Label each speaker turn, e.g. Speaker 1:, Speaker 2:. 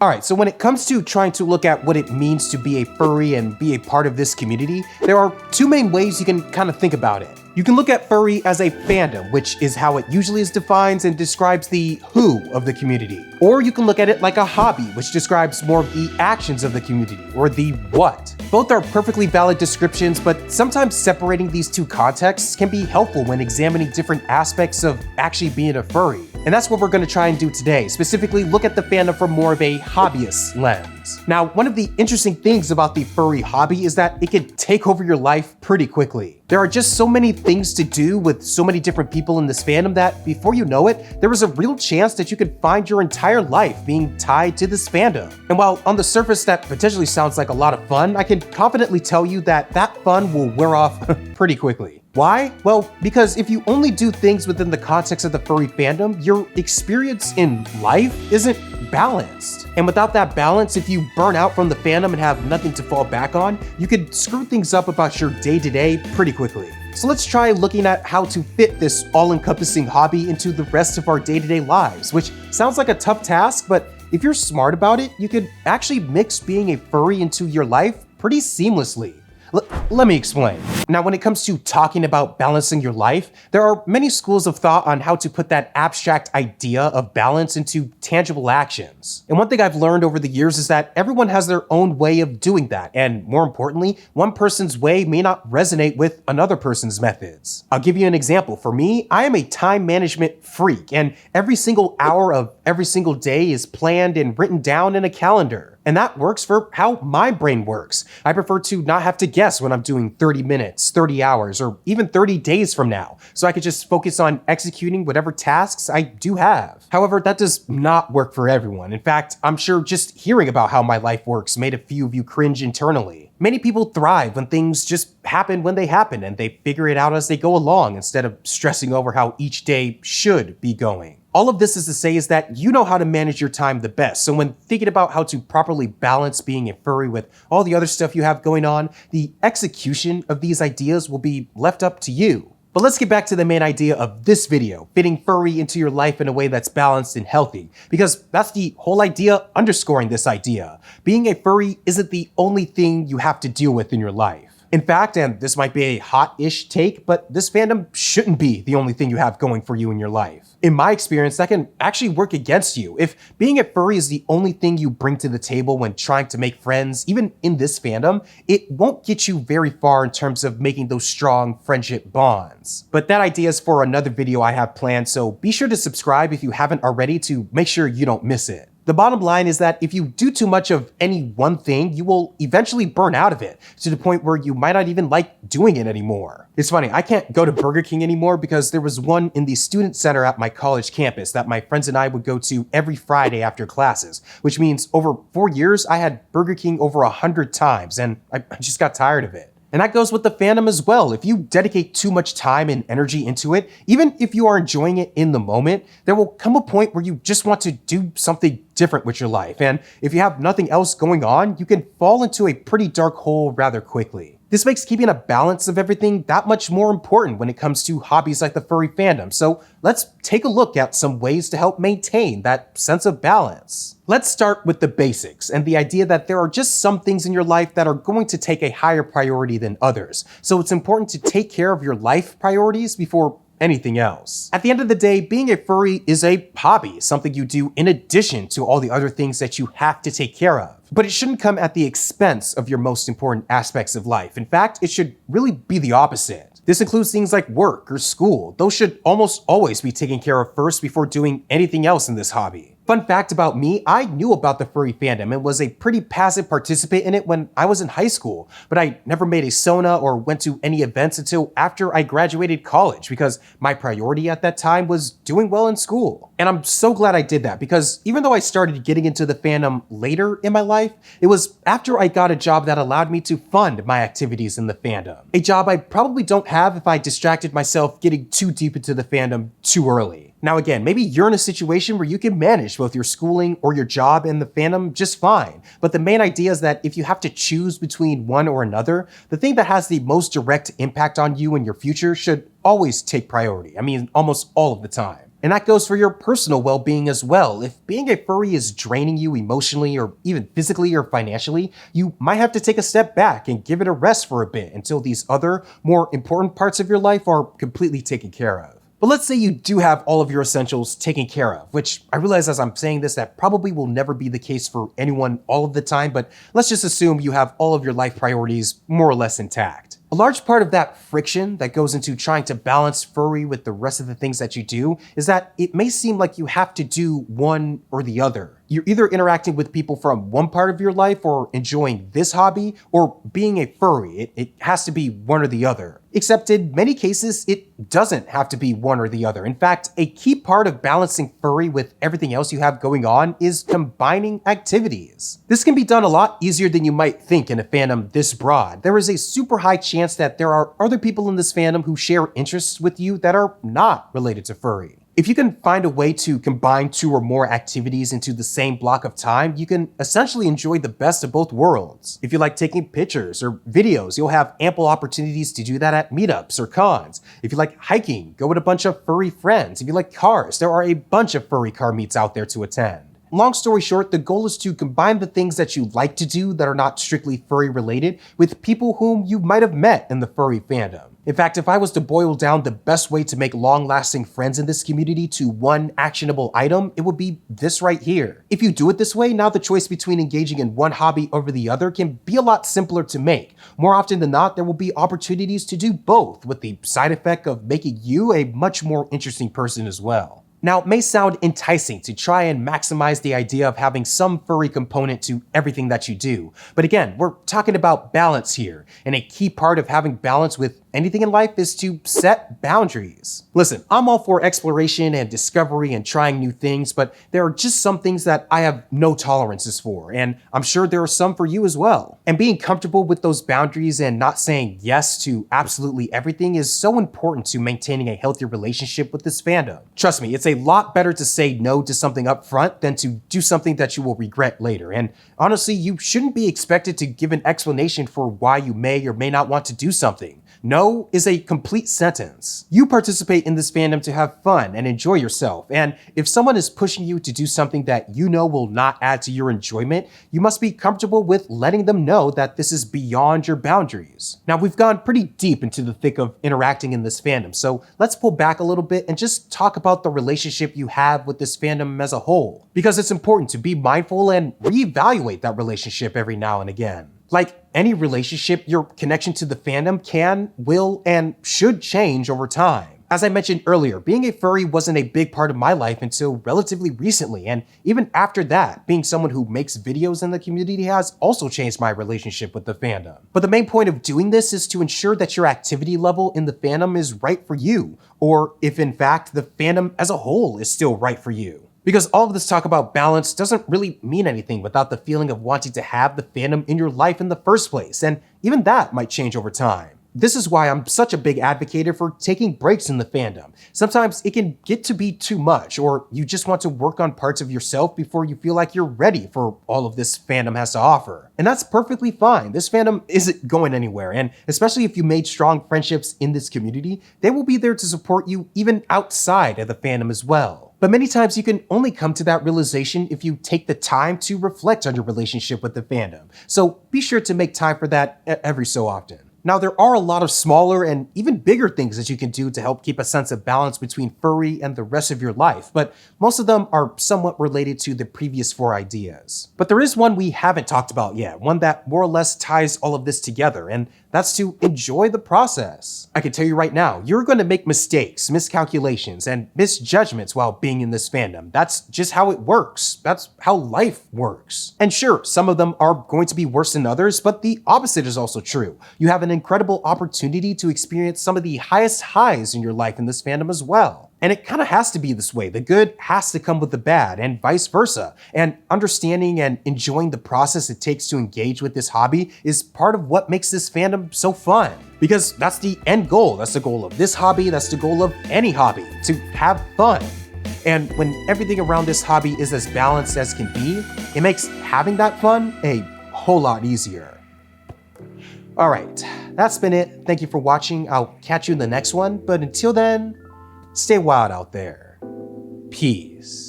Speaker 1: Alright, so when it comes to trying to look at what it means to be a furry and be a part of this community, there are two main ways you can kind of think about it. You can look at furry as a fandom, which is how it usually is defined and describes the who of the community. Or you can look at it like a hobby, which describes more of the actions of the community, or the what. Both are perfectly valid descriptions, but sometimes separating these two contexts can be helpful when examining different aspects of actually being a furry. And that's what we're going to try and do today, specifically look at the fandom from more of a hobbyist lens. Now, one of the interesting things about the furry hobby is that it can take over your life pretty quickly. There are just so many things to do with so many different people in this fandom that before you know it, there is a real chance that you could find your entire life being tied to this fandom. And while on the surface that potentially sounds like a lot of fun, I can confidently tell you that that fun will wear off pretty quickly. Why? Well, because if you only do things within the context of the furry fandom, your experience in life isn't balanced. And without that balance, if you burn out from the fandom and have nothing to fall back on, you could screw things up about your day-to-day pretty quickly. So let's try looking at how to fit this all-encompassing hobby into the rest of our day-to-day lives, which sounds like a tough task, but if you're smart about it, you could actually mix being a furry into your life pretty seamlessly. Let me explain. Now, when it comes to talking about balancing your life, there are many schools of thought on how to put that abstract idea of balance into tangible actions. And one thing I've learned over the years is that everyone has their own way of doing that. And more importantly, one person's way may not resonate with another person's methods. I'll give you an example. For me, I am a time management freak, and every single hour of every single day is planned and written down in a calendar. And that works for how my brain works. I prefer to not have to guess when I'm doing 30 minutes, 30 hours, or even 30 days from now, so I could just focus on executing whatever tasks I do have. However, that does not work for everyone. In fact, I'm sure just hearing about how my life works made a few of you cringe internally. Many people thrive when things just happen when they happen, and they figure it out as they go along instead of stressing over how each day should be going. All of this is to say is that you know how to manage your time the best. So when thinking about how to properly balance being a furry with all the other stuff you have going on, the execution of these ideas will be left up to you. But let's get back to the main idea of this video, fitting furry into your life in a way that's balanced and healthy, because that's the whole idea underscoring this idea. Being a furry isn't the only thing you have to deal with in your life. In fact, and this might be a hot-ish take, but this fandom shouldn't be the only thing you have going for you in your life. In my experience, that can actually work against you. If being a furry is the only thing you bring to the table when trying to make friends, even in this fandom, it won't get you very far in terms of making those strong friendship bonds. But that idea is for another video I have planned, so be sure to subscribe if you haven't already to make sure you don't miss it. The bottom line is that if you do too much of any one thing, you will eventually burn out of it to the point where you might not even like doing it anymore. It's funny, I can't go to Burger King anymore because there was one in the student center at my college campus that my friends and I would go to every Friday after classes, which means over 4 years, I had Burger King over 100 times, and I just got tired of it. And that goes with the fandom as well. If you dedicate too much time and energy into it, even if you are enjoying it in the moment, there will come a point where you just want to do something different with your life. And if you have nothing else going on, you can fall into a pretty dark hole rather quickly. This makes keeping a balance of everything that much more important when it comes to hobbies like the furry fandom. So let's take a look at some ways to help maintain that sense of balance. Let's start with the basics and the idea that there are just some things in your life that are going to take a higher priority than others. So it's important to take care of your life priorities before anything else. At the end of the day, being a furry is a hobby, something you do in addition to all the other things that you have to take care of. But it shouldn't come at the expense of your most important aspects of life. In fact, it should really be the opposite. This includes things like work or school. Those should almost always be taken care of first before doing anything else in this hobby. Fun fact about me, I knew about the furry fandom and was a pretty passive participant in it when I was in high school, but I never made a Sona or went to any events until after I graduated college because my priority at that time was doing well in school. And I'm so glad I did that because even though I started getting into the fandom later in my life, it was after I got a job that allowed me to fund my activities in the fandom. A job I probably don't have if I distracted myself getting too deep into the fandom too early. Now again, maybe you're in a situation where you can manage both your schooling or your job and the fandom just fine. But the main idea is that if you have to choose between one or another, the thing that has the most direct impact on you and your future should always take priority. I mean, almost all of the time. And that goes for your personal well-being as well. If being a furry is draining you emotionally or even physically or financially, you might have to take a step back and give it a rest for a bit until these other, more important parts of your life are completely taken care of. But let's say you do have all of your essentials taken care of, which I realize as I'm saying this that probably will never be the case for anyone all of the time, but let's just assume you have all of your life priorities more or less intact. A large part of that friction that goes into trying to balance furry with the rest of the things that you do is that it may seem like you have to do one or the other. You're either interacting with people from one part of your life or enjoying this hobby or being a furry. It has to be one or the other. Except in many cases, it doesn't have to be one or the other. In fact, a key part of balancing furry with everything else you have going on is combining activities. This can be done a lot easier than you might think in a fandom this broad. There is a super high chance that there are other people in this fandom who share interests with you that are not related to furry. If you can find a way to combine two or more activities into the same block of time, you can essentially enjoy the best of both worlds. If you like taking pictures or videos, you'll have ample opportunities to do that at meetups or cons. If you like hiking, go with a bunch of furry friends. If you like cars, there are a bunch of furry car meets out there to attend. Long story short, the goal is to combine the things that you like to do that are not strictly furry related with people whom you might have met in the furry fandom. In fact, if I was to boil down the best way to make long-lasting friends in this community to one actionable item, it would be this right here. If you do it this way, now the choice between engaging in one hobby over the other can be a lot simpler to make. More often than not, there will be opportunities to do both, with the side effect of making you a much more interesting person as well. Now, it may sound enticing to try and maximize the idea of having some furry component to everything that you do. But again, we're talking about balance here, and a key part of having balance with anything in life is to set boundaries. Listen, I'm all for exploration and discovery and trying new things, but there are just some things that I have no tolerances for, and I'm sure there are some for you as well. And being comfortable with those boundaries and not saying yes to absolutely everything is so important to maintaining a healthy relationship with this fandom. Trust me, it's a lot better to say no to something up front than to do something that you will regret later. And honestly, you shouldn't be expected to give an explanation for why you may or may not want to do something. No is a complete sentence. You participate in this fandom to have fun and enjoy yourself, and if someone is pushing you to do something that you know will not add to your enjoyment, you must be comfortable with letting them know that this is beyond your boundaries. Now, we've gone pretty deep into the thick of interacting in this fandom, so let's pull back a little bit and just talk about the relationship you have with this fandom as a whole, because it's important to be mindful and reevaluate that relationship every now and again. Like any relationship, your connection to the fandom can, will, and should change over time. As I mentioned earlier, being a furry wasn't a big part of my life until relatively recently, and even after that, being someone who makes videos in the community has also changed my relationship with the fandom. But the main point of doing this is to ensure that your activity level in the fandom is right for you, or if in fact the fandom as a whole is still right for you. Because all of this talk about balance doesn't really mean anything without the feeling of wanting to have the fandom in your life in the first place, and even that might change over time. This is why I'm such a big advocate for taking breaks in the fandom. Sometimes it can get to be too much, or you just want to work on parts of yourself before you feel like you're ready for all of this fandom has to offer. And that's perfectly fine. This fandom isn't going anywhere, and especially if you made strong friendships in this community, they will be there to support you even outside of the fandom as well. But many times you can only come to that realization if you take the time to reflect on your relationship with the fandom. So be sure to make time for that every so often. Now, there are a lot of smaller and even bigger things that you can do to help keep a sense of balance between furry and the rest of your life, but most of them are somewhat related to the previous 4 ideas. But there is one we haven't talked about yet, one that more or less ties all of this together, and that's to enjoy the process. I can tell you right now, you're going to make mistakes, miscalculations, and misjudgments while being in this fandom. That's just how it works. That's how life works. And sure, some of them are going to be worse than others, but the opposite is also true. You have an incredible opportunity to experience some of the highest highs in your life in this fandom as well. And it kind of has to be this way. The good has to come with the bad, and vice versa. And understanding and enjoying the process it takes to engage with this hobby is part of what makes this fandom so fun. Because that's the end goal. That's the goal of this hobby. That's the goal of any hobby, to have fun. And when everything around this hobby is as balanced as can be, it makes having that fun a whole lot easier. All right, that's been it. Thank you for watching. I'll catch you in the next one. But until then, stay wild out there. Peace.